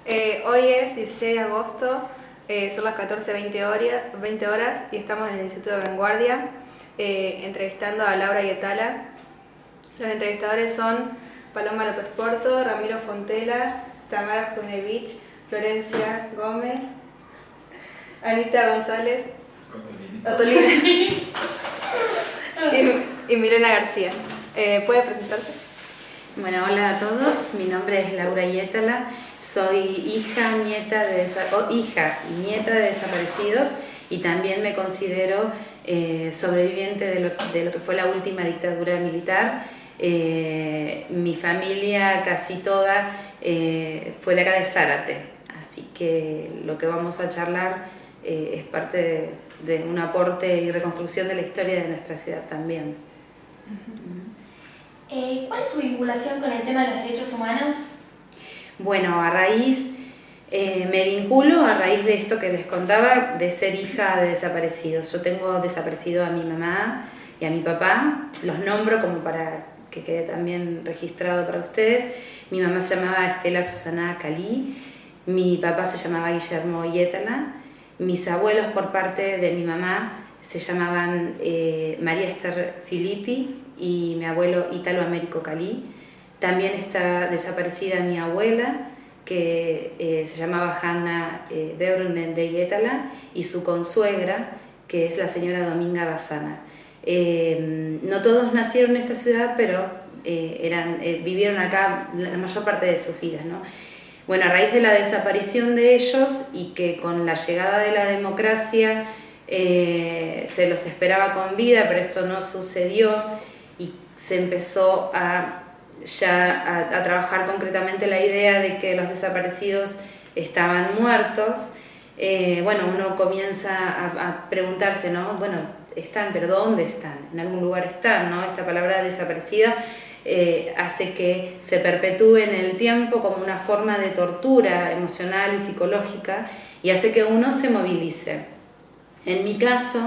Hoy es 16 de agosto, son las 14:20 horas y estamos en el Instituto de Vanguardia entrevistando a Laura Yetala. Los entrevistadores son Paloma López Porto, Ramiro Fontela, Tamara Funevich, Florencia Gómez, Anita González, Otolina y Milena García. ¿Puede presentarse? Bueno, hola a todos, mi nombre es Laura Yetala, soy hija y nieta de desaparecidos y también me considero sobreviviente de lo que fue la última dictadura militar. Mi familia casi toda fue de acá de Zárate, así que lo que vamos a charlar es parte de un aporte y reconstrucción de la historia de nuestra ciudad también. ¿Cuál es tu vinculación con el tema de los derechos humanos? Bueno, me vinculo a raíz de esto que les contaba, de ser hija de desaparecidos. Yo tengo desaparecido a mi mamá y a mi papá, los nombro como para que quede también registrado para ustedes. Mi mamá se llamaba Estela Susana Calí, mi papá se llamaba Guillermo Yetala, mis abuelos por parte de mi mamá se llamaban María Esther Filippi y mi abuelo Ítalo Américo Calí. También está desaparecida mi abuela, que se llamaba Hanna Beurunen de Yetala, y su consuegra, que es la señora Dominga Bazana. No todos nacieron en esta ciudad, pero vivieron acá la mayor parte de sus vidas, ¿no? Bueno, a raíz de la desaparición de ellos y que con la llegada de la democracia se los esperaba con vida, pero esto no sucedió y se empezó a trabajar concretamente la idea de que los desaparecidos estaban muertos. Bueno, uno comienza a preguntarse, ¿no? Bueno, están, pero ¿dónde están? En algún lugar están, ¿no? Esta palabra desaparecida hace que se perpetúe en el tiempo como una forma de tortura emocional y psicológica y hace que uno se movilice. En mi caso,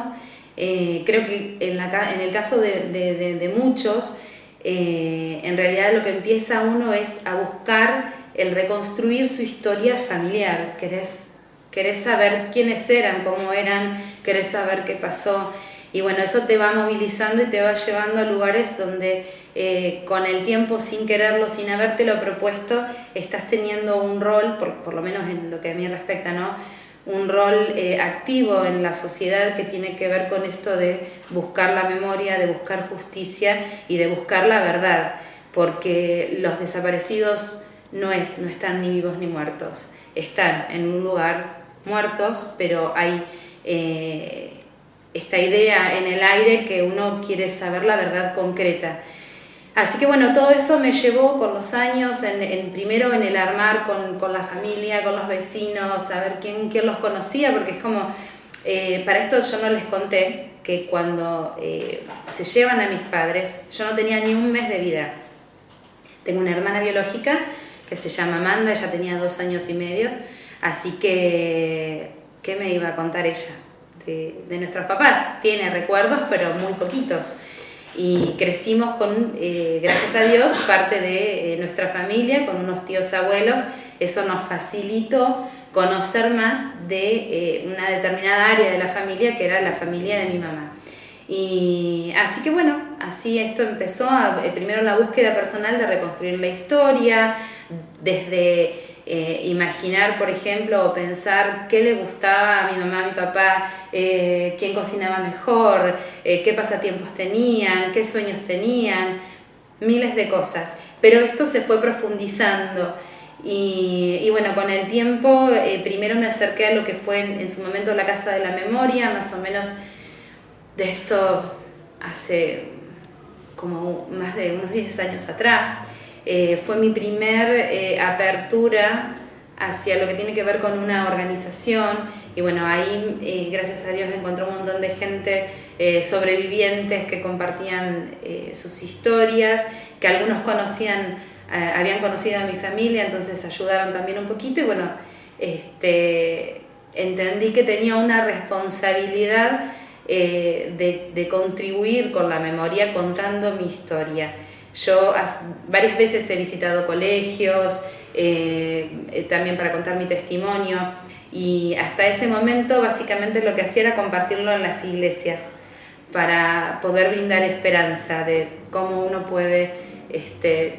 creo que en el caso de muchos, en realidad lo que empieza uno es a buscar el reconstruir su historia familiar. Querés saber quiénes eran, cómo eran, querés saber qué pasó. Y bueno, eso te va movilizando y te va llevando a lugares donde con el tiempo, sin quererlo, sin habértelo propuesto, estás teniendo un rol, por lo menos en lo que a mí respecta, ¿no? Un rol activo en la sociedad que tiene que ver con esto de buscar la memoria, de buscar justicia y de buscar la verdad, porque los desaparecidos no están ni vivos ni muertos, están en un lugar muertos, pero hay esta idea en el aire que uno quiere saber la verdad concreta. Así que bueno, todo eso me llevó con los años, primero en el armar con la familia, con los vecinos, a ver quién los conocía, porque es como, para esto yo no les conté que cuando se llevan a mis padres, yo no tenía ni un mes de vida. Tengo una hermana biológica que se llama Amanda, ella tenía 2 años y medio, así que, ¿qué me iba a contar ella? De nuestros papás. Tiene recuerdos, pero muy poquitos. Y crecimos con, gracias a Dios, parte de nuestra familia, con unos tíos abuelos. Eso nos facilitó conocer más de una determinada área de la familia, que era la familia de mi mamá. Y así que bueno, así esto empezó, primero la búsqueda personal de reconstruir la historia, desde imaginar, por ejemplo, o pensar qué le gustaba a mi mamá, a mi papá, quién cocinaba mejor, qué pasatiempos tenían, qué sueños tenían, miles de cosas. Pero esto se fue profundizando y bueno, con el tiempo primero me acerqué a lo que fue en su momento la Casa de la Memoria, más o menos de esto hace como más de unos 10 años atrás. Fue mi primer apertura hacia lo que tiene que ver con una organización y bueno, ahí gracias a Dios encontré un montón de gente, sobrevivientes que compartían sus historias, que algunos habían conocido a mi familia, entonces ayudaron también un poquito y bueno, entendí que tenía una responsabilidad de contribuir con la memoria contando mi historia. Yo varias veces he visitado colegios, también para contar mi testimonio. Y hasta ese momento básicamente lo que hacía era compartirlo en las iglesias para poder brindar esperanza de cómo uno puede,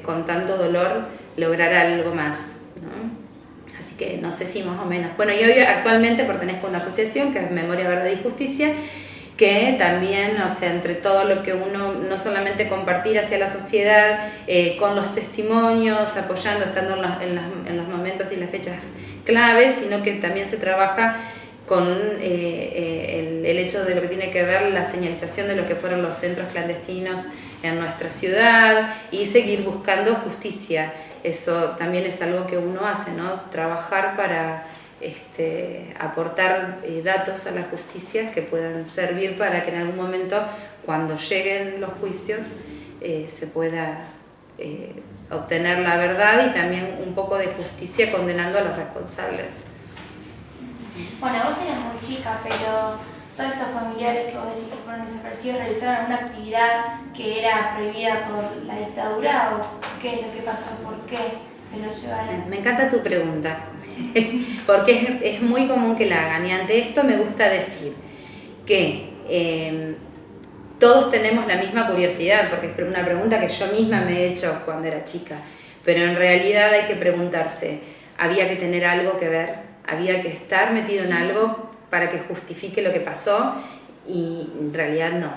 con tanto dolor, lograr algo más, ¿no? Así que no sé si más o menos. Bueno, yo actualmente pertenezco a una asociación que es Memoria, Verdad y Justicia, que también, o sea, entre todo lo que uno, no solamente compartir hacia la sociedad, con los testimonios, apoyando, estando en los momentos y las fechas claves, sino que también se trabaja con el hecho de lo que tiene que ver la señalización de lo que fueron los centros clandestinos en nuestra ciudad y seguir buscando justicia. Eso también es algo que uno hace, ¿no? Trabajar para aportar datos a la justicia que puedan servir para que en algún momento, cuando lleguen los juicios, se pueda obtener la verdad y también un poco de justicia condenando a los responsables. Bueno, vos eras muy chica, pero todos estos familiares que vos decís que fueron desaparecidos realizaban una actividad que era prohibida por la dictadura, ¿o qué es lo que pasó? ¿Por qué se los llevaron? Me encanta tu pregunta, porque es muy común que la hagan, y ante esto me gusta decir que todos tenemos la misma curiosidad, porque es una pregunta que yo misma me he hecho cuando era chica, pero en realidad hay que preguntarse, ¿había que tener algo que ver? ¿Había que estar metido en algo para que justifique lo que pasó? Y en realidad no.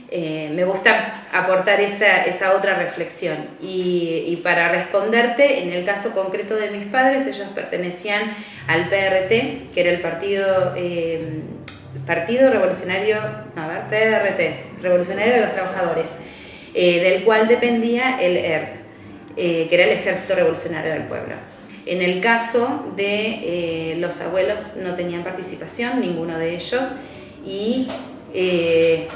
Me gusta aportar esa otra reflexión. Y para responderte, en el caso concreto de mis padres, ellos pertenecían al PRT, que era el Partido Revolucionario, PRT, Revolucionario de los Trabajadores, del cual dependía el ERP, que era el Ejército Revolucionario del Pueblo. En el caso de los abuelos no tenían participación, ninguno de ellos, y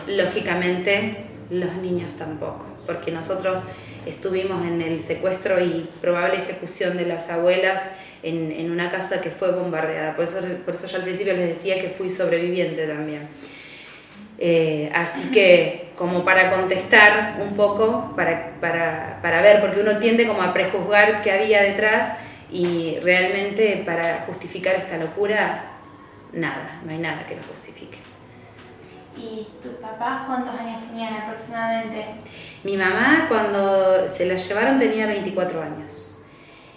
lógicamente los niños tampoco, porque nosotros estuvimos en el secuestro y probable ejecución de las abuelas en una casa que fue bombardeada, por eso yo al principio les decía que fui sobreviviente también. Así que, como para contestar un poco, para ver, porque uno tiende como a prejuzgar qué había detrás, y realmente para justificar esta locura, nada, no hay nada que lo justifique. ¿Y tus papás cuántos años tenían aproximadamente? Mi mamá, cuando se la llevaron, tenía 24 años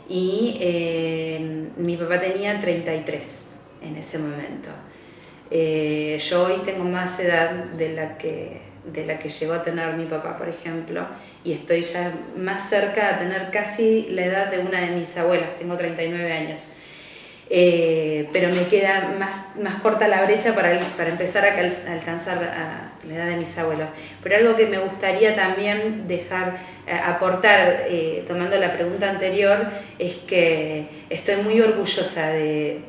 y mi papá tenía 33 en ese momento. Yo hoy tengo más edad de la que llegó a tener mi papá, por ejemplo, y estoy ya más cerca de tener casi la edad de una de mis abuelas, tengo 39 años. Pero me queda más corta la brecha para empezar a alcanzar la edad de mis abuelos. Pero algo que me gustaría también aportar, tomando la pregunta anterior, es que estoy muy orgullosa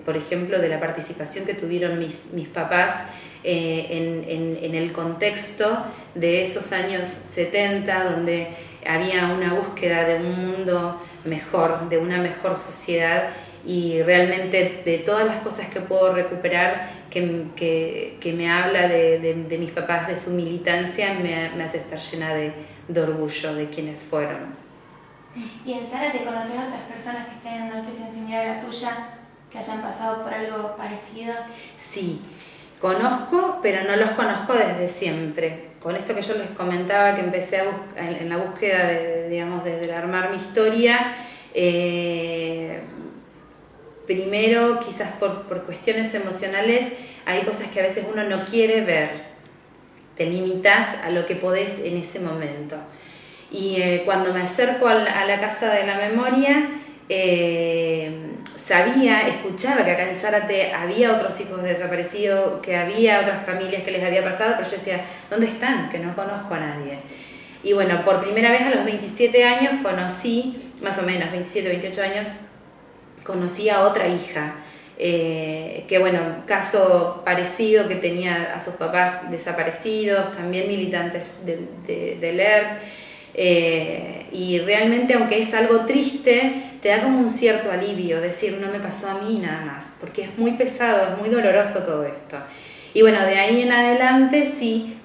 por ejemplo, de la participación que tuvieron mis papás en el contexto de esos años 70, donde había una búsqueda de un mundo mejor, de una mejor sociedad, y realmente de todas las cosas que puedo recuperar que me habla de mis papás, de su militancia, me hace estar llena de orgullo de quienes fueron. ¿Y en Zárate conoces a otras personas que estén en una situación similar a la tuya, que hayan pasado por algo parecido? Sí, conozco, pero no los conozco desde siempre. Con esto que yo les comentaba, que empecé en la búsqueda de armar mi historia, primero, quizás por cuestiones emocionales, hay cosas que a veces uno no quiere ver. Te limitas a lo que podés en ese momento. Y cuando me acerco a la Casa de la Memoria, escuchaba que acá en Zárate había otros hijos desaparecidos, que había otras familias que les había pasado, pero yo decía, ¿dónde están? Que no conozco a nadie. Y bueno, por primera vez a los 27 años conocí, más o menos, 27, 28 años, conocí a otra hija, que bueno, caso parecido, que tenía a sus papás desaparecidos, también militantes del ERP, y realmente, aunque es algo triste, te da como un cierto alivio, decir, no me pasó a mí nada más, porque es muy pesado, es muy doloroso todo esto. Y bueno, de ahí en adelante sí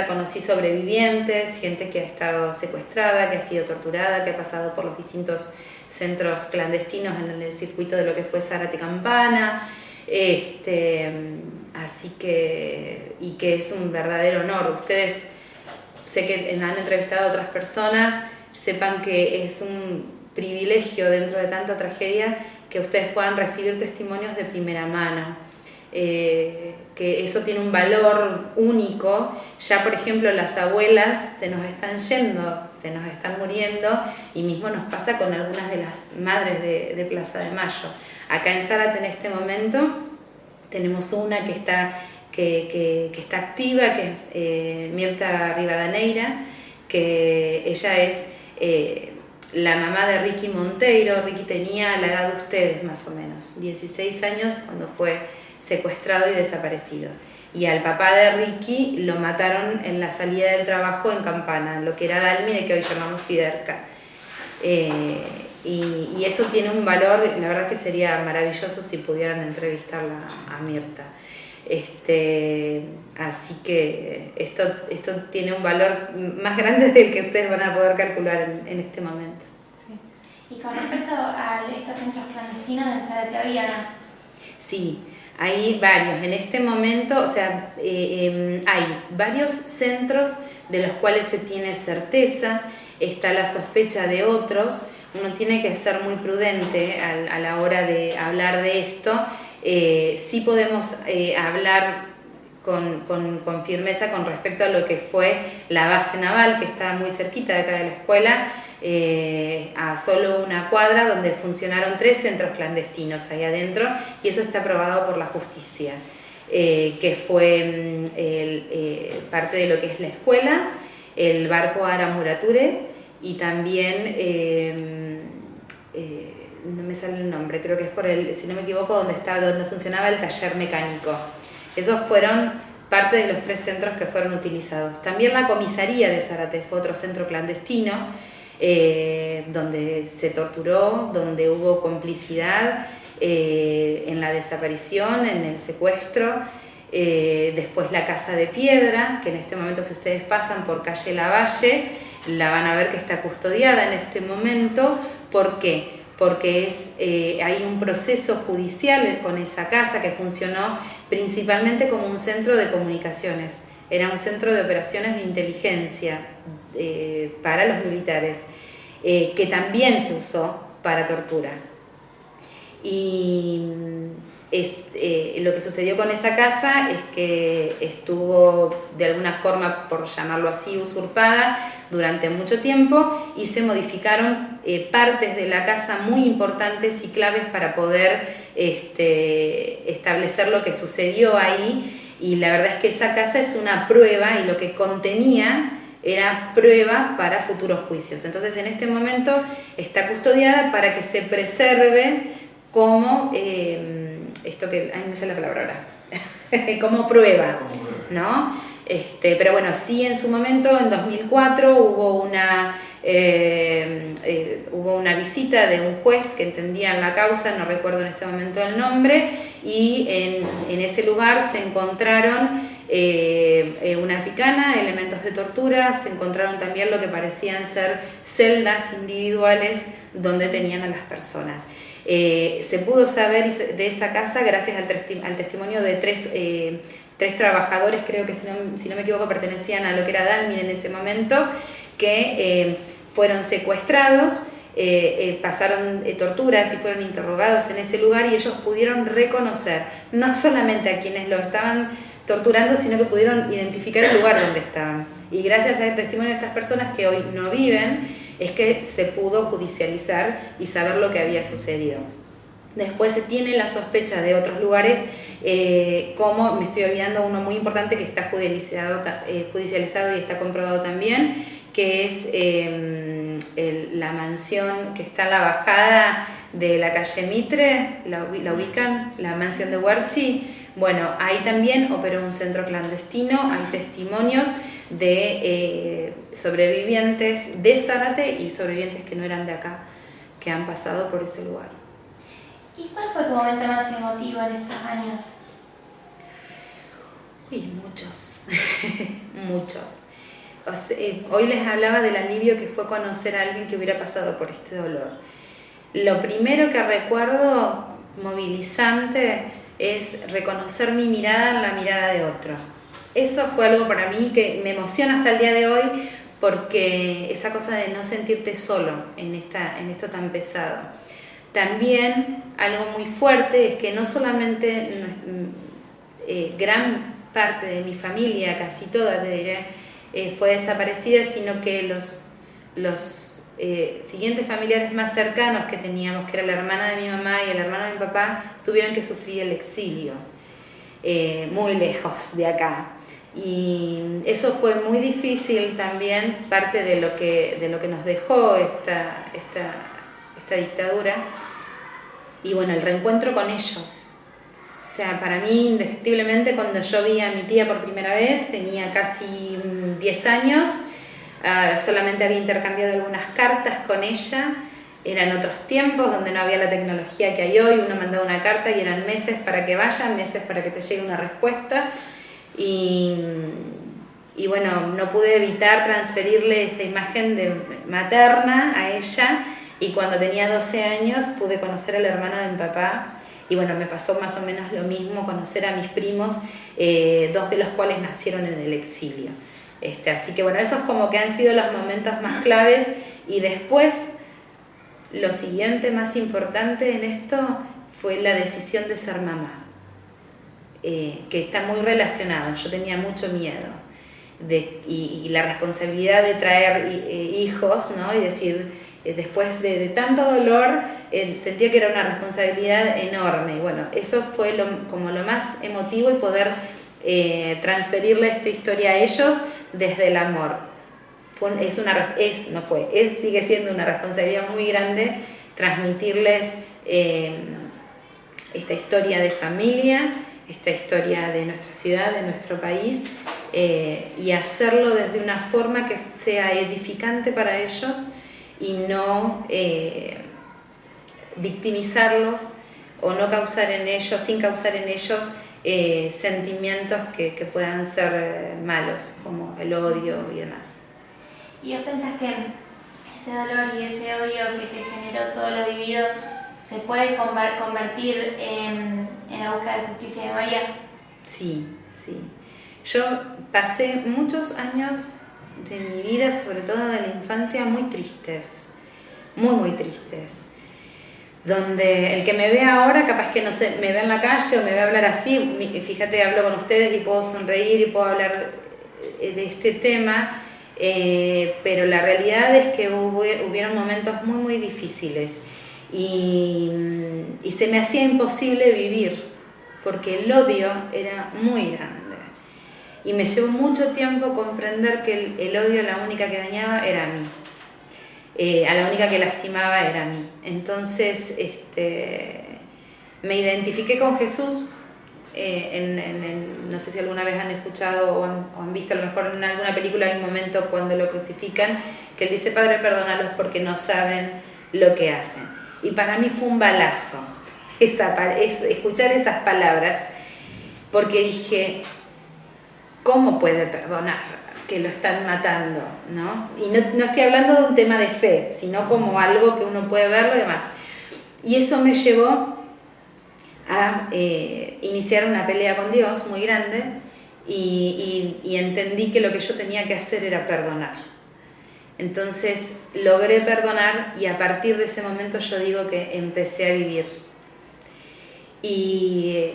conocí sobrevivientes, gente que ha estado secuestrada, que ha sido torturada, que ha pasado por los distintos centros clandestinos en el circuito de lo que fue Zárate Campana. Así que, y que es un verdadero honor. Ustedes, sé que han entrevistado a otras personas, sepan que es un privilegio dentro de tanta tragedia que ustedes puedan recibir testimonios de primera mano. Que eso tiene un valor único. Ya, por ejemplo, las abuelas se nos están yendo, se nos están muriendo, y mismo nos pasa con algunas de las madres de Plaza de Mayo. Acá en Zárate en este momento tenemos una que está activa, que es Mirta Rivadeneira, que ella es la mamá de Ricky Monteiro. Ricky tenía la edad de ustedes más o menos, 16 años cuando fue secuestrado y desaparecido. Y al papá de Ricky lo mataron en la salida del trabajo en Campana, lo que era Dálmine, que hoy llamamos Siderca. Y eso tiene un valor, la verdad que sería maravilloso si pudieran entrevistarla a Mirta. Así que esto tiene un valor más grande del que ustedes van a poder calcular en este momento. Sí. Y con respecto a estos centros clandestinos en Zárate, ¿había? Sí, hay varios. En este momento, o sea, hay varios centros de los cuales se tiene certeza, está la sospecha de otros. Uno tiene que ser muy prudente a la hora de hablar de esto. Sí podemos hablar con firmeza con respecto a lo que fue la base naval, que está muy cerquita de acá de la escuela, a solo una cuadra, donde funcionaron 3 centros clandestinos ahí adentro, y eso está aprobado por la justicia, que fue parte de lo que es la escuela, el barco Ara Murature, y también no me sale el nombre, creo que es por si no me equivoco, donde funcionaba el taller mecánico. Esos fueron parte de los 3 centros que fueron utilizados. También la comisaría de Zárate fue otro centro clandestino, donde se torturó, donde hubo complicidad en la desaparición, en el secuestro. Después la Casa de Piedra, que en este momento, si ustedes pasan por calle Lavalle, la van a ver que está custodiada en este momento. ¿Por qué? Porque hay un proceso judicial con esa casa que funcionó principalmente como un centro de comunicaciones. Era un centro de operaciones de inteligencia para los militares, que también se usó para tortura. Y lo que sucedió con esa casa es que estuvo de alguna forma, por llamarlo así, usurpada durante mucho tiempo, y se modificaron partes de la casa muy importantes y claves para poder establecer lo que sucedió ahí. Y la verdad es que esa casa es una prueba, y lo que contenía era prueba para futuros juicios. Entonces, en este momento está custodiada para que se preserve como esto que, ay, me sale la palabra ahora, como prueba, ¿no? Pero bueno, sí, en su momento, en 2004, hubo una visita de un juez que entendía en la causa, no recuerdo en este momento el nombre, y en ese lugar se encontraron una picana, elementos de tortura, se encontraron también lo que parecían ser celdas individuales donde tenían a las personas. Se pudo saber de esa casa gracias al testimonio de 3 trabajadores, creo que si no me equivoco pertenecían a lo que era Dálmine en ese momento, que fueron secuestrados, pasaron torturas y fueron interrogados en ese lugar, y ellos pudieron reconocer no solamente a quienes los estaban torturando, sino que pudieron identificar el lugar donde estaban. Y gracias al testimonio de estas personas que hoy no viven, es que se pudo judicializar y saber lo que había sucedido. Después se tiene la sospecha de otros lugares, como me estoy olvidando uno muy importante que está judicializado y está comprobado también, que es la mansión que está en la bajada de la calle Mitre, la ubican, la mansión de Huarchi. Bueno, ahí también operó un centro clandestino, hay testimonios de sobrevivientes de Zárate y sobrevivientes que no eran de acá, que han pasado por ese lugar. ¿Y cuál fue tu momento más emotivo en estos años? Uy, muchos, muchos. Hoy les hablaba del alivio que fue conocer a alguien que hubiera pasado por este dolor. Lo primero que recuerdo movilizante es reconocer mi mirada en la mirada de otro. Eso fue algo para mí que me emociona hasta el día de hoy, porque esa cosa de no sentirte solo en esto tan pesado. También algo muy fuerte es que no solamente gran parte de mi familia, casi toda te diré, fue desaparecida, sino que los siguientes familiares más cercanos que teníamos, que era la hermana de mi mamá y el hermano de mi papá, tuvieron que sufrir el exilio, muy lejos de acá. Y eso fue muy difícil también, parte de lo que nos dejó esta dictadura. Y bueno, el reencuentro con ellos. O sea, para mí, indefectiblemente, cuando yo vi a mi tía por primera vez, tenía casi 10 años, solamente había intercambiado algunas cartas con ella. Eran otros tiempos donde no había la tecnología que hay hoy, uno mandaba una carta y eran meses para que vayan, meses para que te llegue una respuesta. Y bueno, no pude evitar transferirle esa imagen materna a ella, y cuando tenía 12 años pude conocer al hermano de mi papá, y bueno, me pasó más o menos lo mismo, conocer a mis primos, 2 de los cuales nacieron en el exilio. Así que bueno, esos como que han sido los momentos más claves. Y después, lo siguiente más importante en esto fue la decisión de ser mamá. Que está muy relacionado. Yo tenía mucho miedo y la responsabilidad de traer hijos, ¿no? Y decir, después de tanto dolor, sentía que era una responsabilidad enorme. Y bueno, eso fue como lo más emotivo, y poder transferirle esta historia a ellos desde el amor. Sigue siendo una responsabilidad muy grande transmitirles esta historia de familia, esta historia de nuestra ciudad, de nuestro país, y hacerlo desde una forma que sea edificante para ellos y no victimizarlos o no causar en ellos, sin causar en ellos sentimientos que puedan ser malos, como el odio y demás. ¿Y vos pensás que ese dolor y ese odio que te generó todo lo vivido se puede convertir en la búsqueda de justicia y memoria? Sí, sí. Yo pasé muchos años de mi vida, sobre todo de la infancia, muy tristes, muy tristes. Donde el que me ve ahora, capaz que no sé, me ve en la calle o me ve hablar así, fíjate, hablo con ustedes y puedo sonreír y puedo hablar de este tema, pero la realidad es que hubieron momentos muy difíciles. Y se me hacía imposible vivir, porque el odio era muy grande. Y me llevó mucho tiempo comprender que el odio, la única que dañaba era a mí. A la única que lastimaba era a mí. Entonces me identifiqué con Jesús. No sé si alguna vez han escuchado o han visto, a lo mejor en alguna película hay un momento cuando lo crucifican, que él dice: Padre, perdónalos porque no saben lo que hacen. Y para mí fue un balazo escuchar esas palabras, porque dije, ¿cómo puede perdonar que lo están matando? ¿No? Y no estoy hablando de un tema de fe, sino como algo que uno puede verlo y demás. Y eso me llevó a iniciar una pelea con Dios muy grande, y entendí que lo que yo tenía que hacer era perdonar. Entonces logré perdonar, y a partir de ese momento yo digo que empecé a vivir. Y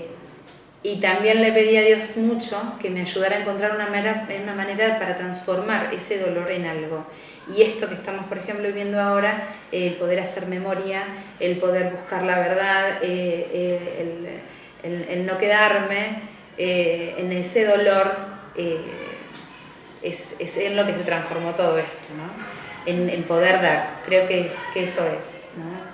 también le pedí a Dios mucho que me ayudara a encontrar una manera para transformar ese dolor en algo. Y esto que estamos, por ejemplo, viendo ahora, el poder hacer memoria, el poder buscar la verdad, el no quedarme en ese dolor, es en lo que se transformó todo esto, ¿no? En poder dar. Creo que eso es, ¿no?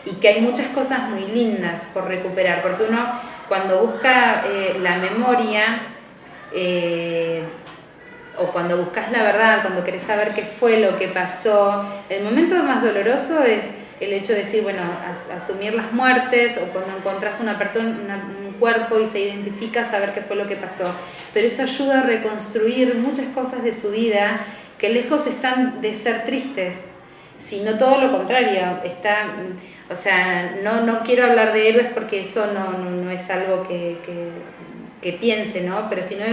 Y que hay muchas cosas muy lindas por recuperar, porque uno cuando busca la memoria, o cuando buscas la verdad, cuando querés saber qué fue lo que pasó, el momento más doloroso es el hecho de decir, bueno, asumir las muertes, o cuando encontrás un cuerpo y se identifica, saber qué fue lo que pasó. Pero eso ayuda a reconstruir muchas cosas de su vida que lejos están de ser tristes, sino todo lo contrario. O sea, no quiero hablar de héroes porque eso no es algo que piense, ¿no? Pero sino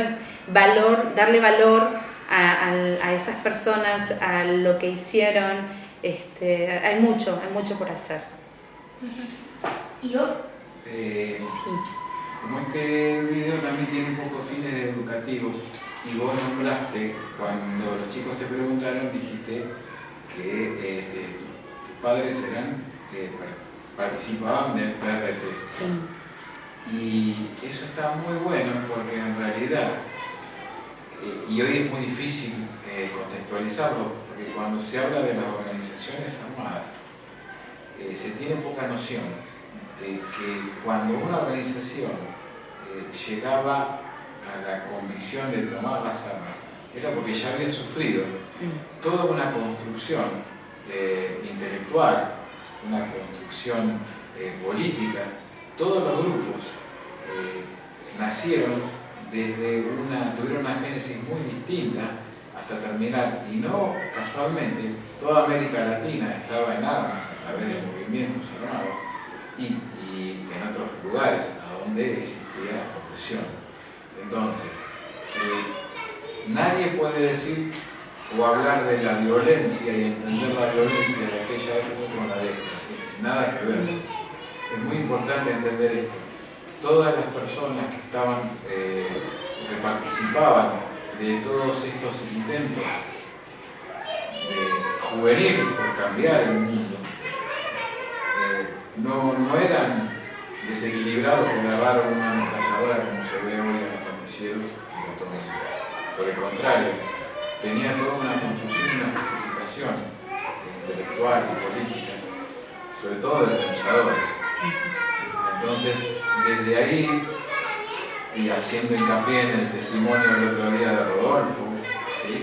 darle valor a esas personas, a lo que hicieron. Hay mucho por hacer. ¿Y vos? Sí. Como este video también tiene un poco fines educativos, y vos nombraste, cuando los chicos te preguntaron, dijiste que tus padres participaban del PRT. Sí. Y eso está muy bueno porque en realidad, y hoy es muy difícil contextualizarlo, porque cuando se habla de las organizaciones armadas, se tiene poca noción de que cuando una organización llegaba a la convicción de tomar las armas, era porque ya había sufrido toda una construcción intelectual, una construcción política. Todos los grupos nacieron tuvieron una génesis muy distinta hasta terminar, y no casualmente toda América Latina estaba en armas a través de movimientos armados y en otros lugares a donde existía opresión. Entonces, nadie puede decir o hablar de la violencia y entender la violencia de aquella época con la de esta. Nada que ver. Es muy importante entender esto. Todas las personas que participaban de todos estos intentos juveniles por cambiar el mundo, no eran desequilibrados que agarraron una ametralladora como se ve hoy en los noticieros y lo tomaron. Por el contrario, tenía toda una construcción y una justificación intelectual y política, sobre todo de pensadores. Entonces, desde ahí, y haciendo hincapié en el testimonio del otro día de Rodolfo, ¿sí?,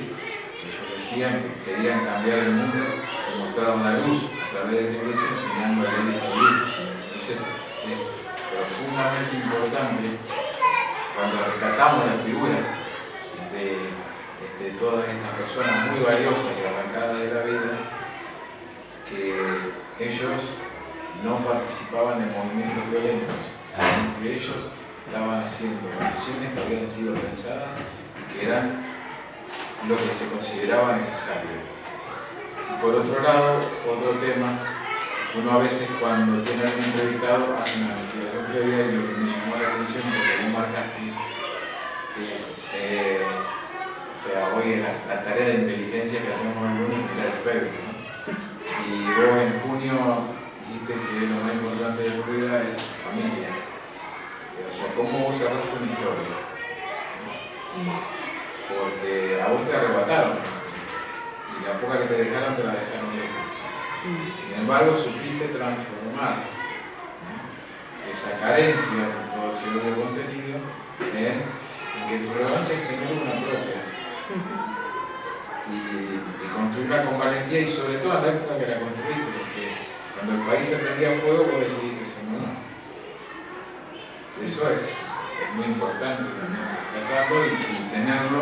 que ellos decían que querían cambiar el mundo y mostraron la luz a través de la iglesia enseñando a leer y escribir. Entonces, es profundamente importante cuando rescatamos las figuras de todas estas personas muy valiosas y arrancadas de la vida, que ellos no participaban en movimientos violentos, sino que ellos estaban haciendo acciones que habían sido pensadas y que eran lo que se consideraba necesario. Por otro lado, otro tema, uno a veces cuando tiene a algún entrevistado hace una investigación previa, y lo que me llamó la atención, porque vos marcaste, es, o sea, hoy la tarea de inteligencia que hacemos algunos es mirar el Facebook, ¿no? Y vos en junio dijiste que lo más importante de tu vida es familia. O sea, ¿cómo vos cerraste una historia? Porque a vos te arrebataron, y la poca que te dejaron, te la dejaron lejos. Sin embargo, supiste transformar esa carencia de distorsión de contenido en que tu revancha es tener una propia. Y construirla con valentía, y sobre todo en la época que la construiste, porque cuando el país se prendía fuego, vos decidiste ser no. Eso es muy importante también rescatarlo y tenerlo,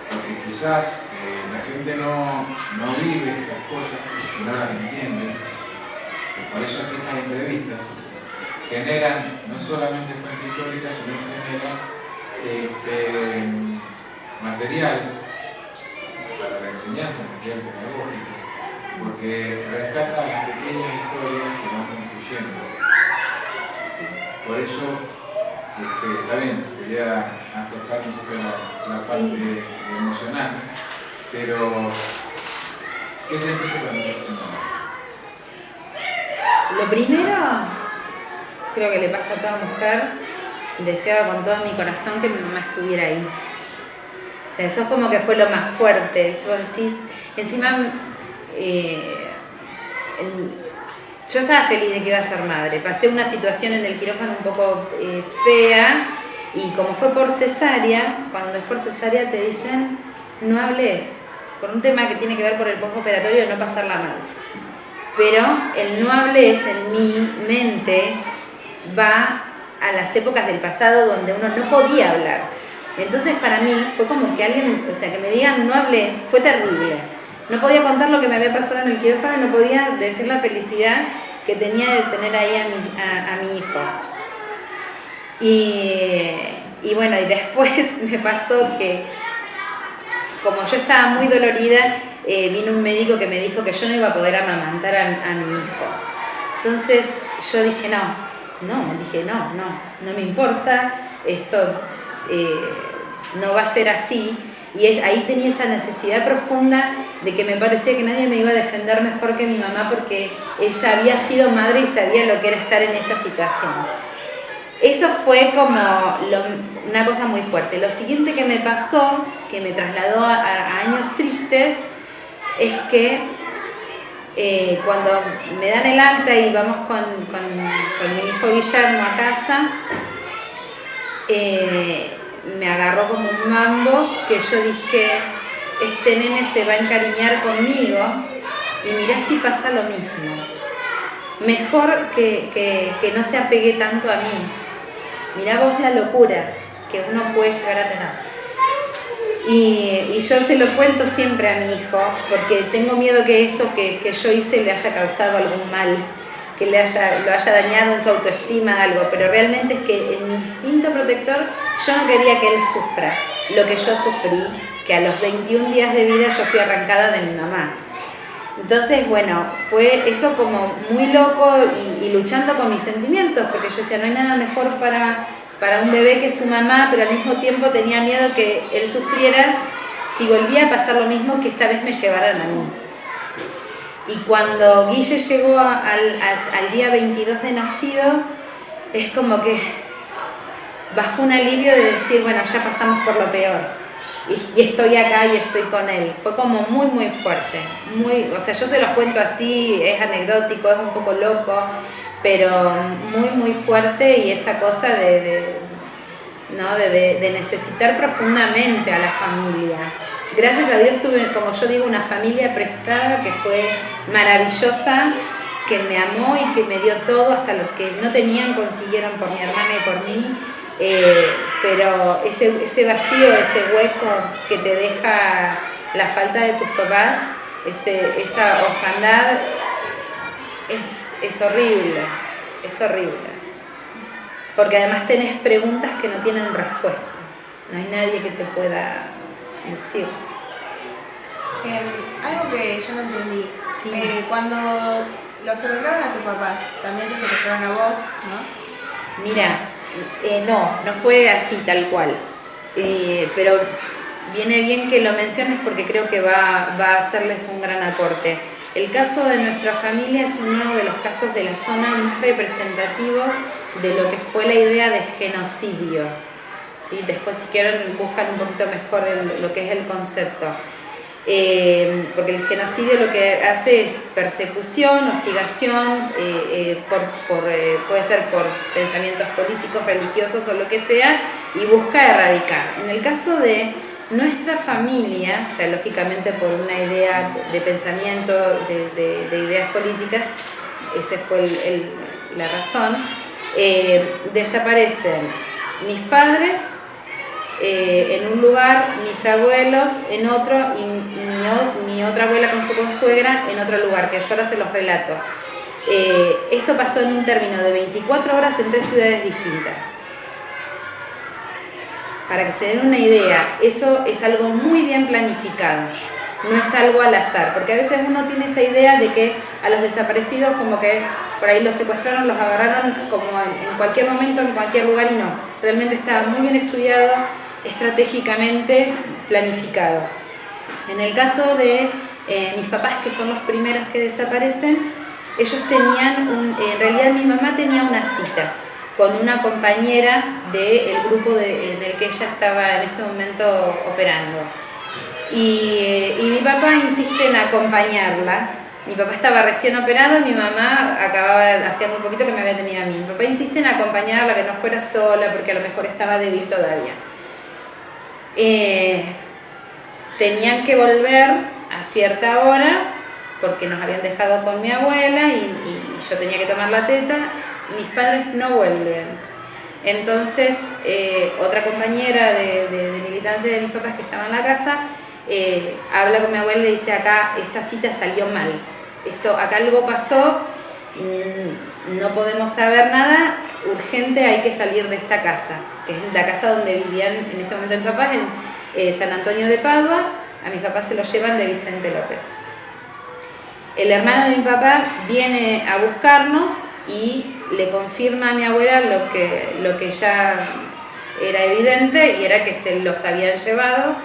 porque quizás la gente no vive estas cosas y no las entiende. Por eso es que estas entrevistas generan no solamente fuentes históricas, sino generan material para la enseñanza, material pedagógico, porque rescata las pequeñas historias que van construyendo. Por eso, está bien, quería tocar un poco la parte emocional, pero ¿qué sentiste cuando te preguntaron? Lo primero, creo que le pasa a toda mujer, deseaba con todo mi corazón que mi mamá estuviera ahí. O sea, eso es como que fue lo más fuerte, ¿viste? Vos decís, encima, yo estaba feliz de que iba a ser madre. Pasé una situación en el quirófano un poco fea, y como fue por cesárea, cuando es por cesárea te dicen no hables, por un tema que tiene que ver por el postoperatorio de no pasarla mal. Pero el no hables en mi mente va a las épocas del pasado donde uno no podía hablar. Entonces para mí fue como que alguien, o sea, que me digan no hables, fue terrible. no podía contar lo que me había pasado en el quirófano, no podía decir la felicidad que tenía de tener ahí a mi hijo. Y bueno, y después me pasó que, como yo estaba muy dolorida, vino un médico que me dijo que yo no iba a poder amamantar a mi hijo. Entonces yo dije, no me importa, esto no va a ser así. Y ahí tenía esa necesidad profunda de que me parecía que nadie me iba a defender mejor que mi mamá, porque ella había sido madre y sabía lo que era estar en esa situación. Eso fue como una cosa muy fuerte. Lo siguiente que me pasó, que me trasladó a años tristes, es que cuando me dan el alta y vamos con mi hijo Guillermo a casa, me agarró como un mambo que yo dije, este nene se va a encariñar conmigo y mirá si pasa lo mismo. Mejor que no se apegue tanto a mí. Mirá vos la locura que uno puede llegar a tener. Y yo se lo cuento siempre a mi hijo, porque tengo miedo que eso que yo hice le haya causado algún mal, que lo haya dañado en su autoestima, algo, pero realmente es que en mi instinto protector yo no quería que él sufra lo que yo sufrí, que a los 21 días de vida yo fui arrancada de mi mamá. Entonces, bueno, fue eso como muy loco y luchando con mis sentimientos, porque yo decía, no hay nada mejor para un bebé que su mamá, pero al mismo tiempo tenía miedo que él sufriera si volvía a pasar lo mismo, que esta vez me llevaran a mí. Y cuando Guille llegó al día 22 de nacido, es como que bajó un alivio de decir, bueno, ya pasamos por lo peor. Y estoy acá y estoy con él. Fue como muy, muy fuerte. O sea, yo se los cuento así, es anecdótico, es un poco loco, pero muy, muy fuerte, y esa cosa de necesitar profundamente a la familia. Gracias a Dios tuve, como yo digo, una familia prestada que fue maravillosa, que me amó y que me dio todo, hasta lo que no tenían consiguieron por mi hermana y por mí, pero ese vacío, ese hueco que te deja la falta de tus papás, esa orfandad, es horrible, porque además tenés preguntas que no tienen respuesta, no hay nadie que te pueda decir. Algo que yo no entendí, Sí. cuando los secuestraron a tus papás, también te secuestraron a vos, ¿no? Mira, no fue así tal cual, pero viene bien que lo menciones porque creo que va a hacerles un gran aporte. El caso de nuestra familia es uno de los casos de la zona más representativos de lo que fue la idea de genocidio, ¿sí? Después, si quieren, buscan un poquito mejor lo que es el concepto. Porque el genocidio lo que hace es persecución, hostigación, puede ser por pensamientos políticos, religiosos o lo que sea, y busca erradicar. En el caso de nuestra familia, o sea, lógicamente por una idea de pensamiento, de ideas políticas, esa fue la razón, desaparecen mis padres en un lugar, mis abuelos en otro, y mi otra abuela con su consuegra en otro lugar, que yo ahora se los relato. Esto pasó en un término de 24 horas en 3 ciudades distintas. Para que se den una idea, eso es algo muy bien planificado, no es algo al azar, porque a veces uno tiene esa idea de que a los desaparecidos como que por ahí los secuestraron, los agarraron como en cualquier momento, en cualquier lugar, y no, realmente estaba muy bien estudiado, estratégicamente planificado. En el caso de mis papás, que son los primeros que desaparecen, ellos tenían, en realidad mi mamá tenía una cita con una compañera del grupo en el que ella estaba en ese momento operando. Y mi papá insiste en acompañarla. Mi papá estaba recién operado y mi mamá hacía muy poquito que me había tenido a mí. Mi papá insiste en acompañarla, que no fuera sola, porque a lo mejor estaba débil todavía. Tenían que volver a cierta hora, porque nos habían dejado con mi abuela y yo tenía que tomar la teta. Mis padres no vuelven. Entonces, otra compañera de militancia de mis papás que estaba en la casa habla con mi abuela y le dice, acá esta cita salió mal, acá algo pasó, no podemos saber nada, urgente, hay que salir de esta casa, que es la casa donde vivían en ese momento mis papás, en San Antonio de Padua. A mis papás se los llevan de Vicente López. El hermano de mi papá viene a buscarnos y le confirma a mi abuela lo que ya era evidente, y era que se los habían llevado.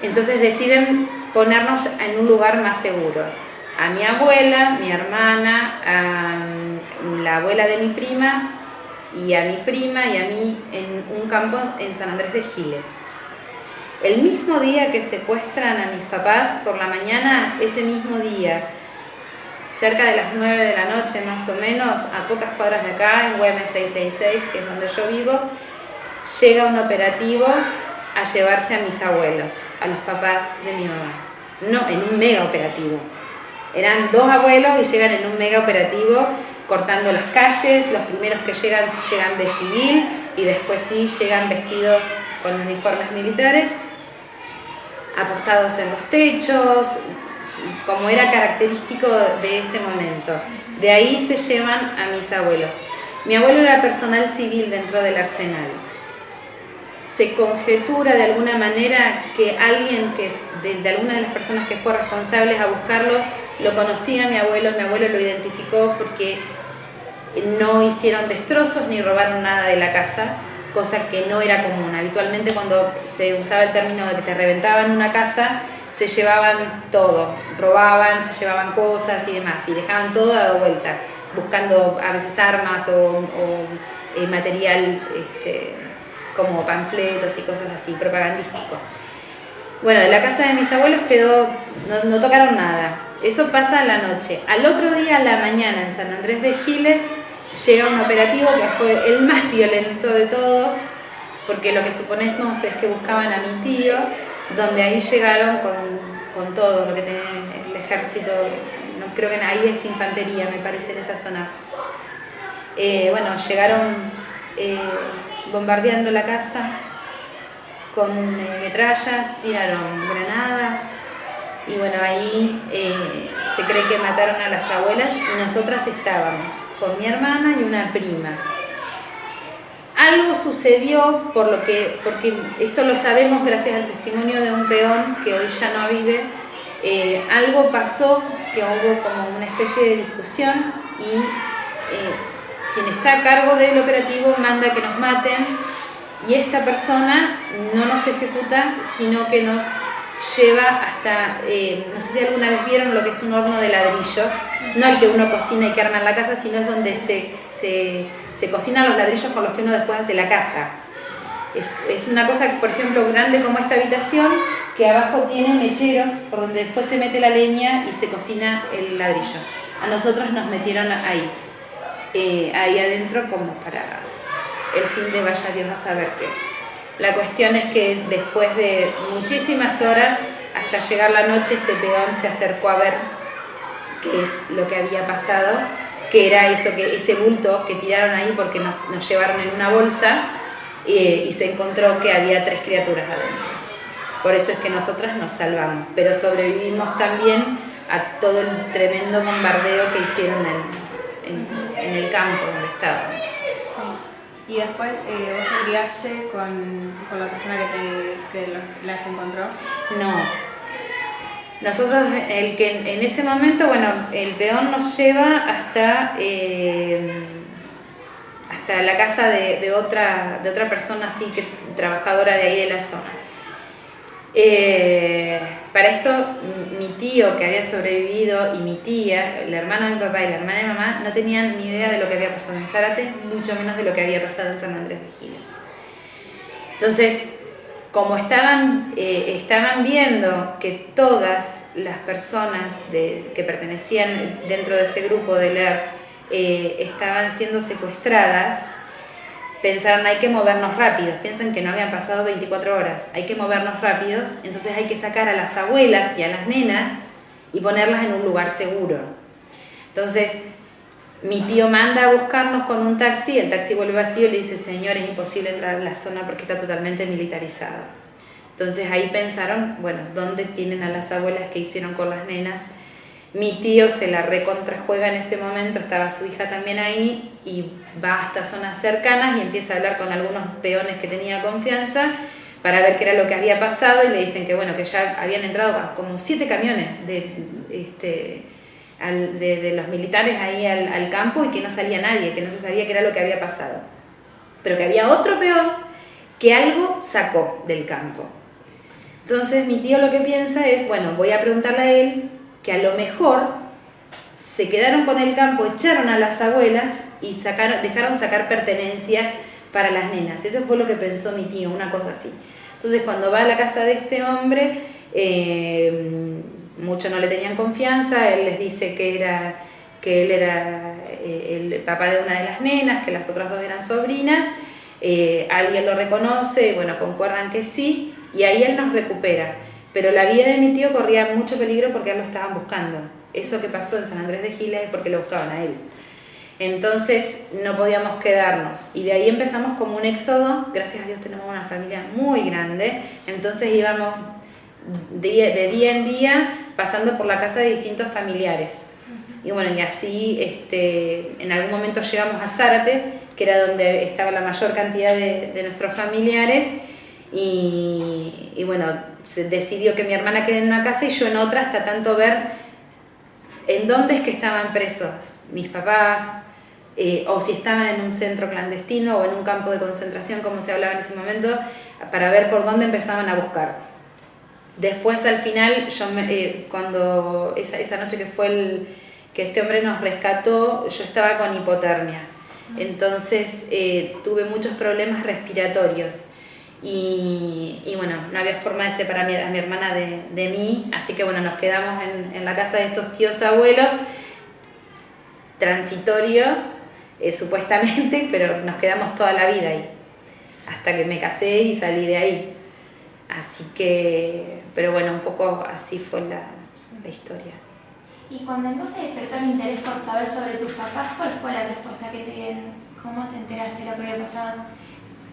Entonces deciden ponernos en un lugar más seguro. A mi abuela, mi hermana, a la abuela de mi prima y a mi prima y a mí en un campo en San Andrés de Giles. El mismo día que secuestran a mis papás por la mañana, ese mismo día, cerca de las 9 de la noche más o menos, a pocas cuadras de acá, en Güemes 666, que es donde yo vivo, llega un operativo a llevarse a mis abuelos, a los papás de mi mamá. No, en un mega operativo. Eran 2 abuelos y llegan en un mega operativo cortando las calles. Los primeros que llegan de civil y después sí llegan vestidos con uniformes militares, apostados en los techos, como era característico de ese momento. De ahí se llevan a mis abuelos. Mi abuelo era personal civil dentro del Arsenal. Se conjetura de alguna manera que alguien de alguna de las personas que fue responsables a buscarlos lo conocía a mi abuelo lo identificó, porque no hicieron destrozos ni robaron nada de la casa, cosa que no era común. Habitualmente cuando se usaba el término de que te reventaban una casa, se llevaban todo, robaban, se llevaban cosas y demás, y dejaban todo dado vuelta, buscando a veces armas o material como panfletos y cosas así, propagandístico. Bueno, de la casa de mis abuelos no tocaron nada. Eso pasa a la noche. Al otro día, a la mañana, en San Andrés de Giles, llega un operativo que fue el más violento de todos, porque lo que suponemos es que buscaban a mi tío, donde ahí llegaron con todo lo que tenía el ejército. No, creo que ahí es infantería, me parece, en esa zona. Bueno, llegaron bombardeando la casa con metrallas, tiraron granadas, y bueno, ahí se cree que mataron a las abuelas, y nosotras estábamos con mi hermana y una prima. Algo sucedió, porque esto lo sabemos gracias al testimonio de un peón que hoy ya no vive. Algo pasó, que hubo como una especie de discusión, y quien está a cargo del operativo manda que nos maten, y esta persona no nos ejecuta, sino que nos lleva hasta, no sé si alguna vez vieron lo que es un horno de ladrillos, no el que uno cocina y que arma en la casa, sino es donde se cocinan los ladrillos con los que uno después hace la casa. Es una cosa, por ejemplo, grande como esta habitación, que abajo tiene mecheros por donde después se mete la leña y se cocina el ladrillo. A nosotros nos metieron ahí adentro, como para el fin de vaya Dios a saber qué. La cuestión es que después de muchísimas horas, hasta llegar la noche, este peón se acercó a ver qué es lo que había pasado, que era ese bulto que tiraron ahí, porque nos llevaron en una bolsa, y se encontró que había 3 criaturas adentro. Por eso es que nosotras nos salvamos, pero sobrevivimos también a todo el tremendo bombardeo que hicieron en el campo donde estábamos. Y después, ¿vos te criaste con la persona que las encontró? No. Nosotros, en ese momento, bueno, el peón nos lleva hasta la casa de otra persona así, que trabajadora de ahí de la zona. Para esto, mi tío, que había sobrevivido, y mi tía, la hermana de mi papá y la hermana de mi mamá, no tenían ni idea de lo que había pasado en Zárate, mucho menos de lo que había pasado en San Andrés de Giles. Entonces, como estaban viendo que todas las personas que pertenecían dentro de ese grupo del ERP estaban siendo secuestradas, pensaron, hay que movernos rápidos. Piensan que no habían pasado 24 horas, hay que movernos rápidos, entonces hay que sacar a las abuelas y a las nenas y ponerlas en un lugar seguro. Entonces mi tío manda a buscarnos con un taxi, el taxi vuelve vacío y le dice, señor, es imposible entrar a la zona porque está totalmente militarizado. Entonces ahí pensaron, bueno, ¿dónde tienen a las abuelas? ¿Qué hicieron con las nenas? Mi tío se la recontrajuega en ese momento, estaba su hija también ahí, y va hasta zonas cercanas y empieza a hablar con algunos peones que tenía confianza para ver qué era lo que había pasado, y le dicen que bueno, que ya habían entrado como 7 camiones de los militares ahí al campo, y que no salía nadie, que no se sabía qué era lo que había pasado, pero que había otro peón que algo sacó del campo. Entonces mi tío lo que piensa es, bueno, voy a preguntarle a él, que a lo mejor se quedaron con el campo, echaron a las abuelas y dejaron sacar pertenencias para las nenas. Eso fue lo que pensó mi tío, una cosa así. Entonces cuando va a la casa de este hombre, muchos no le tenían confianza, él les dice que él era el papá de una de las nenas, que las otras 2 eran sobrinas, alguien lo reconoce, bueno, concuerdan que sí, y ahí él nos recupera. Pero la vida de mi tío corría mucho peligro porque a él lo estaban buscando. Eso que pasó en San Andrés de Giles es porque lo buscaban a él. Entonces no podíamos quedarnos, y de ahí empezamos como un éxodo. Gracias a Dios tenemos una familia muy grande, entonces íbamos de día en día pasando por la casa de distintos familiares. Y bueno, y así en algún momento llegamos a Zárate, que era donde estaba la mayor cantidad de nuestros familiares, y bueno, se decidió que mi hermana quede en una casa y yo en otra, hasta tanto ver en dónde es que estaban presos mis papás, o si estaban en un centro clandestino o en un campo de concentración, como se hablaba en ese momento, para ver por dónde empezaban a buscar. Después, al final, cuando esa noche que fue que este hombre nos rescató, yo estaba con hipotermia. Entonces tuve muchos problemas respiratorios. Y bueno, no había forma de separar a mi hermana de mí, así que bueno, nos quedamos en la casa de estos tíos abuelos, transitorios, supuestamente, pero nos quedamos toda la vida ahí, hasta que me casé y salí de ahí. Así que, pero bueno, un poco así fue la historia. Y cuando vos se despertó el interés por saber sobre tus papás, ¿cuál fue la respuesta que te dieron? ¿Cómo te enteraste de lo que había pasado?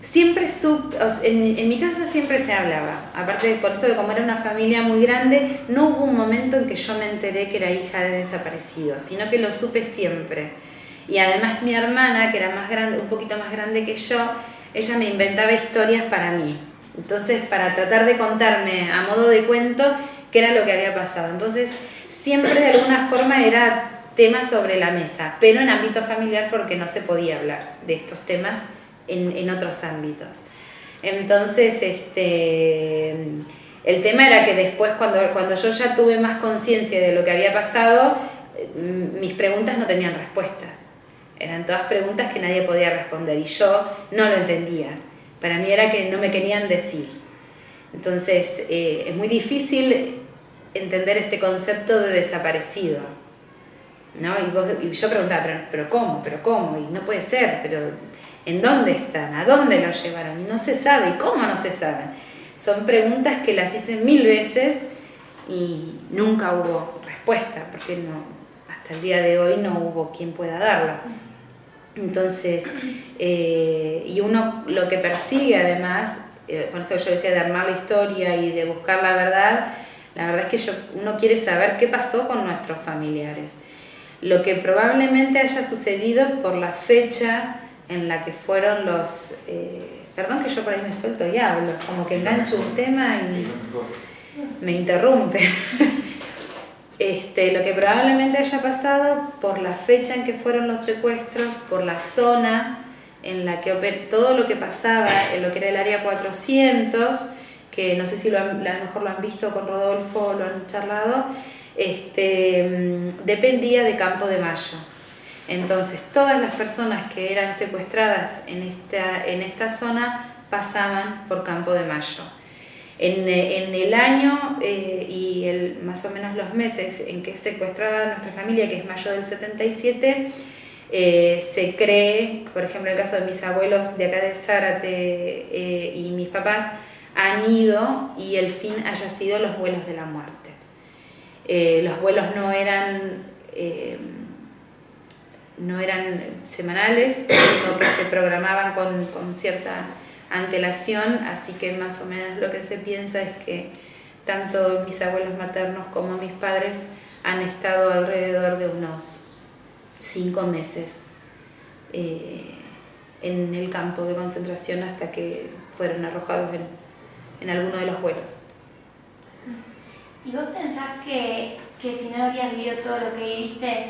Siempre en mi casa siempre se hablaba, aparte con esto de como era una familia muy grande, no hubo un momento en que yo me enteré que era hija de desaparecidos, sino que lo supe siempre. Y además mi hermana, que era más grande, un poquito más grande que yo, ella me inventaba historias para mí. Entonces, para tratar de contarme a modo de cuento qué era lo que había pasado. Entonces, siempre de alguna forma era tema sobre la mesa, pero en ámbito familiar, porque no se podía hablar de estos temas en otros ámbitos. Entonces, el tema era que después, cuando yo ya tuve más conciencia de lo que había pasado, mis preguntas no tenían respuesta. Eran todas preguntas que nadie podía responder y yo no lo entendía. Para mí era que no me querían decir. Entonces, es muy difícil entender este concepto de desaparecido, ¿no? Y yo preguntaba, ¿pero cómo? ¿Pero cómo? Y no puede ser, pero ¿en dónde están? ¿A dónde los llevaron? Y no se sabe. ¿Y cómo no se sabe? Son preguntas que las hice 1000 veces y nunca hubo respuesta, porque hasta el día de hoy no hubo quien pueda darla. Entonces, y uno lo que persigue además, con esto que yo decía de armar la historia y de buscar la verdad es que uno quiere saber qué pasó con nuestros familiares. Lo que probablemente haya sucedido por la fecha en la que fueron los... perdón que yo por ahí me suelto y hablo, como que engancho un tema y me interrumpe. Lo que probablemente haya pasado por la fecha en que fueron los secuestros, por la zona en la que todo lo que pasaba en lo que era el área 400, que no sé si a lo mejor lo han visto con Rodolfo, lo han charlado, dependía de Campo de Mayo. Entonces todas las personas que eran secuestradas en esta zona pasaban por Campo de Mayo. En el año y más o menos los meses en que es secuestrada nuestra familia, que es mayo del 77, se cree, por ejemplo, en el caso de mis abuelos de acá de Zárate y mis papás han ido y el fin haya sido los vuelos de la muerte. Los vuelos no eran semanales, sino que se programaban con cierta antelación, así que más o menos lo que se piensa es que tanto mis abuelos maternos como mis padres han estado alrededor de unos 5 meses en el campo de concentración hasta que fueron arrojados en alguno de los vuelos. ¿Y vos pensás que si no habrías vivido todo lo que viviste,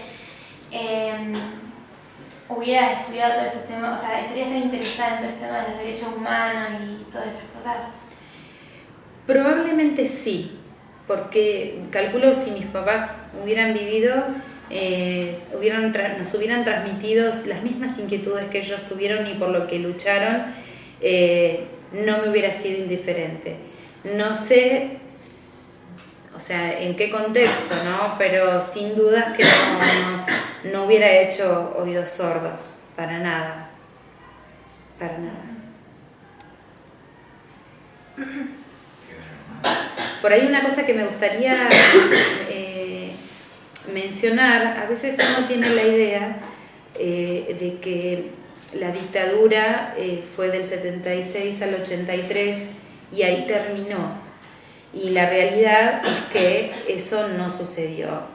hubieras estudiado todos estos temas, o sea, estarías tan interesada en todo este tema de los derechos humanos y todas esas cosas? Probablemente sí, porque calculo si mis papás hubieran vivido, nos hubieran transmitido las mismas inquietudes que ellos tuvieron y por lo que lucharon, no me hubiera sido indiferente. No sé, o sea, en qué contexto, ¿no? Pero sin dudas que no hubiera hecho oídos sordos, para nada, para nada. Por ahí una cosa que me gustaría mencionar, a veces uno tiene la idea de que la dictadura fue del 76 al 83 y ahí terminó. Y la realidad es que eso no sucedió.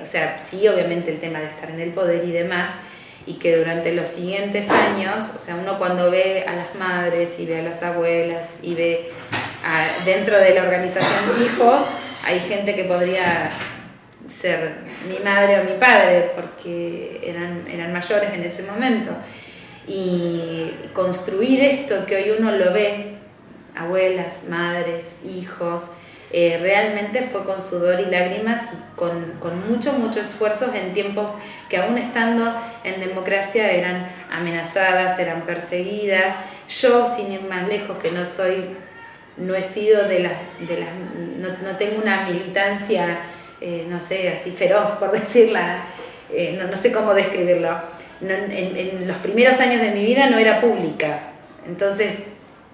O sea, sí, obviamente el tema de estar en el poder y demás, y que durante los siguientes años, o sea, uno cuando ve a las madres y ve a las abuelas y ve dentro de la organización hijos, hay gente que podría ser mi madre o mi padre porque eran mayores en ese momento. Y construir esto que hoy uno lo ve, abuelas, madres, hijos, realmente fue con sudor y lágrimas y con mucho esfuerzo en tiempos que aún estando en democracia eran amenazadas, eran perseguidas. Yo, sin ir más lejos, que no he sido no tengo una militancia, no sé, así feroz, por decirla, no sé cómo describirlo. En los primeros años de mi vida no era pública, entonces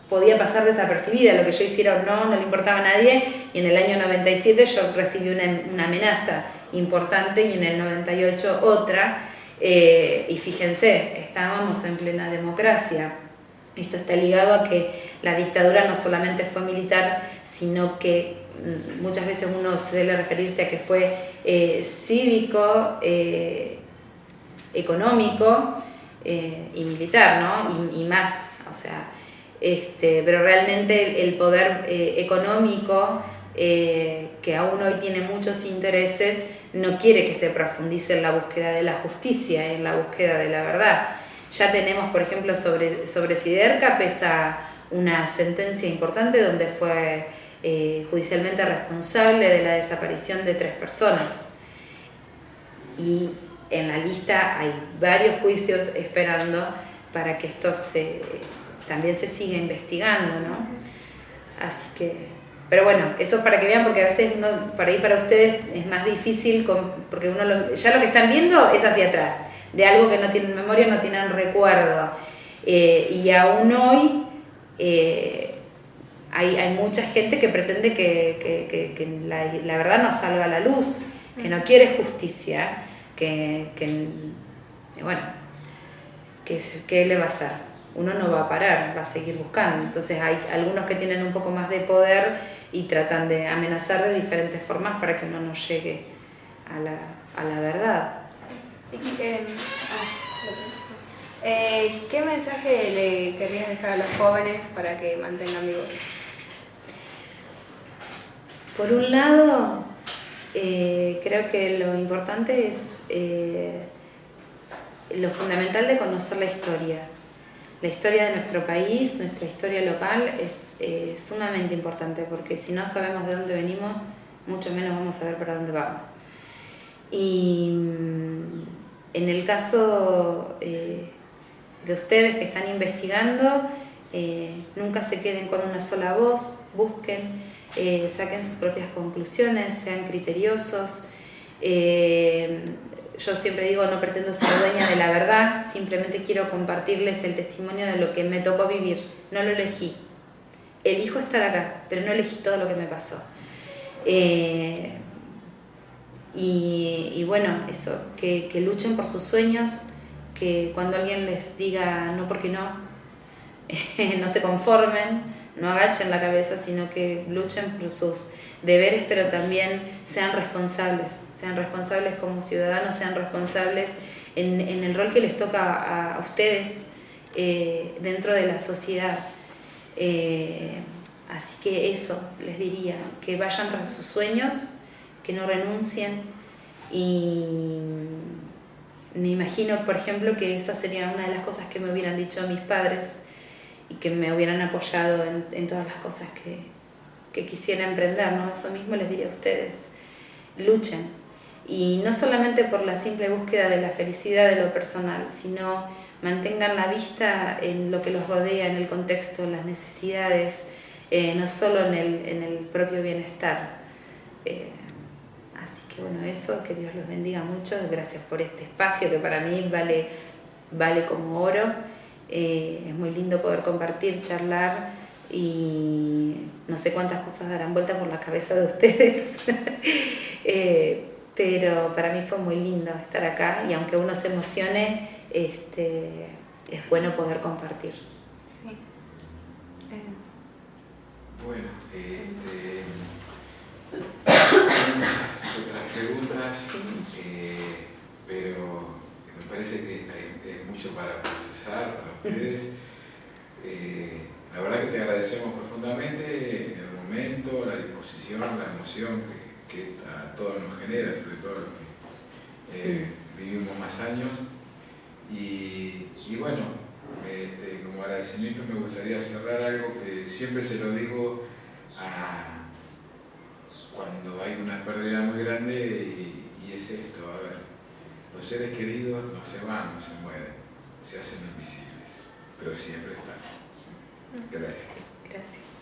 podía pasar desapercibida, lo que yo hiciera o no le importaba a nadie, y en el año 97 yo recibí una amenaza importante y en el 98 otra, y fíjense, estábamos en plena democracia. Esto está ligado a que la dictadura no solamente fue militar, sino que muchas veces uno suele referirse a que fue cívico, económico y militar, ¿no? Y más, o sea, pero realmente el poder económico, que aún hoy tiene muchos intereses, no quiere que se profundice en la búsqueda de la justicia, en la búsqueda de la verdad. Ya tenemos, por ejemplo, sobre Siderca pesa una sentencia importante donde fue judicialmente responsable de la desaparición de 3 personas. Y en la lista hay varios juicios esperando para que esto también se siga investigando, ¿no? Así que, pero bueno, eso para que vean, porque a veces para ustedes es más difícil, porque ya lo que están viendo es hacia atrás, de algo que no tienen memoria, no tienen recuerdo. Y aún hoy hay mucha gente que pretende que la verdad no salga a la luz, que no quiere justicia, bueno, ¿qué le va a hacer? Uno no va a parar, va a seguir buscando. Entonces hay algunos que tienen un poco más de poder y tratan de amenazar de diferentes formas para que uno no llegue a la verdad. ¿Qué mensaje le querrías dejar a los jóvenes para que mantengan vivos? Por un lado, creo que lo importante es lo fundamental de conocer la historia. La historia de nuestro país, nuestra historia local es sumamente importante, porque si no sabemos de dónde venimos, mucho menos vamos a saber para dónde vamos. Y en el caso de ustedes que están investigando, nunca se queden con una sola voz, busquen, saquen sus propias conclusiones, sean criteriosos. Yo siempre digo, no pretendo ser dueña de la verdad, simplemente quiero compartirles el testimonio de lo que me tocó vivir. No lo elegí. Elijo estar acá, pero no elegí todo lo que me pasó. Y bueno, eso, que luchen por sus sueños, que cuando alguien les diga no porque no, no se conformen, no agachen la cabeza, sino que luchen por sus deberes, pero también sean responsables como ciudadanos, sean responsables en el rol que les toca a ustedes dentro de la sociedad. Así que eso les diría, que vayan tras sus sueños, que no renuncien, y me imagino, por ejemplo, que esa sería una de las cosas que me hubieran dicho mis padres y que me hubieran apoyado en todas las cosas que quisiera emprender, ¿no? Eso mismo les diría a ustedes, luchen, y no solamente por la simple búsqueda de la felicidad de lo personal, sino mantengan la vista en lo que los rodea, en el contexto, en las necesidades, no solo en el propio bienestar. Así que bueno, eso, que Dios los bendiga mucho, gracias por este espacio que para mí vale como oro. Es muy lindo poder compartir, charlar, y no sé cuántas cosas darán vuelta por la cabeza de ustedes, pero para mí fue muy lindo estar acá, y aunque uno se emocione, es bueno poder compartir. Sí. Bueno, otras preguntas, pero me parece que hay mucho para procesar para ustedes. La verdad que te agradecemos profundamente el momento, la disposición, la emoción que a todos nos genera, sobre todo los que vivimos más años. Y bueno, como agradecimiento me gustaría cerrar algo que siempre se lo digo cuando hay una pérdida muy grande, y es esto: a ver, los seres queridos no se van, no se mueren, se hacen invisibles, pero siempre están. Gracias. Gracias.